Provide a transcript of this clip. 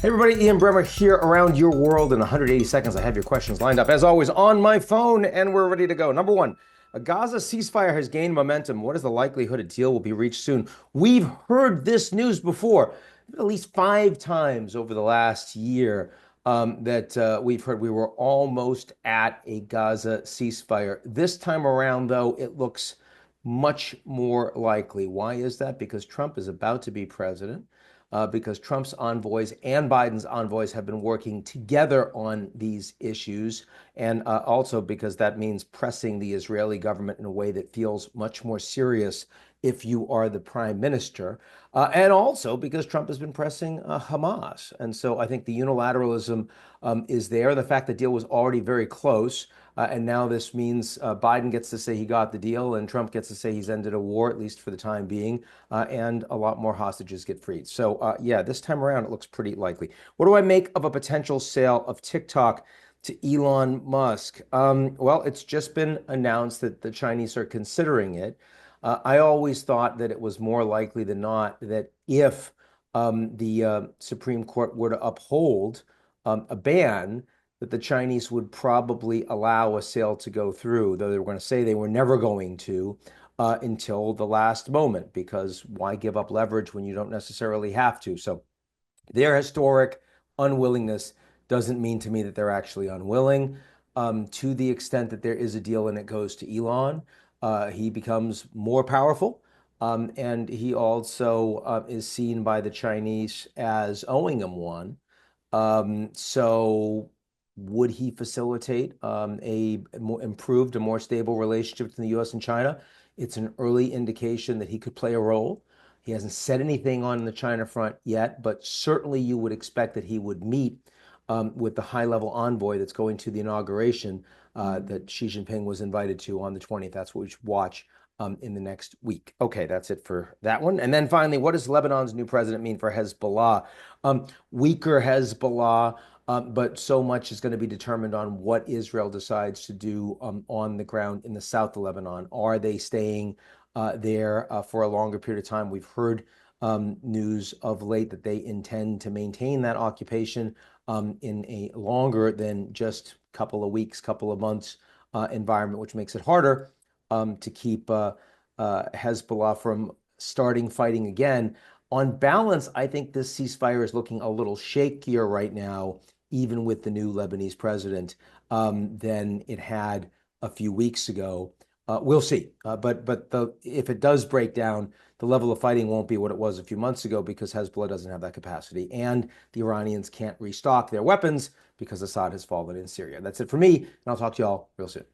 Hey everybody, Ian Bremmer here around your world in 180 seconds. I have your questions lined up as always on my phone and we're ready to go. Number one, a Gaza ceasefire has gained momentum. What is the likelihood a deal will be reached soon? We've heard this news before, at least 5 times over the last year that we've heard we were almost at a Gaza ceasefire. This time around, though, it looks much more likely. Why is that? Because Trump is about to be president because Trump's envoys and Biden's envoys have been working together on these issues, and also because that means pressing the Israeli government in a way that feels much more serious if you are the prime minister, and also because Trump has been pressing Hamas. And so I think the unilateralism is there. The fact the deal was already very close. And now this means Biden gets to say he got the deal and Trump gets to say he's ended a war, at least for the time being, and a lot more hostages get freed. So, yeah, this time around, it looks pretty likely. What do I make of a potential sale of TikTok to Elon Musk? Well, it's just been announced that the Chinese are considering it. I always thought that it was more likely than not that if the Supreme Court were to uphold a ban, that the Chinese would probably allow a sale to go through, though they were going to say they were never going to until the last moment, because why give up leverage when you don't necessarily have to? So their historic unwillingness doesn't mean to me that they're actually unwilling. To the extent that there is a deal and it goes to Elon, he becomes more powerful. And he also is seen by the Chinese as owing him one. So would he facilitate a more improved, a more stable relationship between the U.S. and China? It's an early indication that he could play a role. He hasn't said anything on the China front yet, but certainly you would expect that he would meet with the high-level envoy that's going to the inauguration that Xi Jinping was invited to on the 20th. That's what we should watch in the next week. Okay, that's it for that one. And then finally, what does Lebanon's new president mean for Hezbollah? Weaker Hezbollah, but so much is going to be determined on what Israel decides to do on the ground in the south of Lebanon. Are they staying there for a longer period of time? We've heard news of late that they intend to maintain that occupation in a longer than just couple of weeks, couple of months environment, which makes it harder to keep Hezbollah from starting fighting again. On balance, I think this ceasefire is looking a little shakier right now, even with the new Lebanese president, than it had a few weeks ago. We'll see. But if it does break down, the level of fighting won't be what it was a few months ago because Hezbollah doesn't have that capacity. And the Iranians can't restock their weapons because Assad has fallen in Syria. That's it for me. And I'll talk to y'all real soon.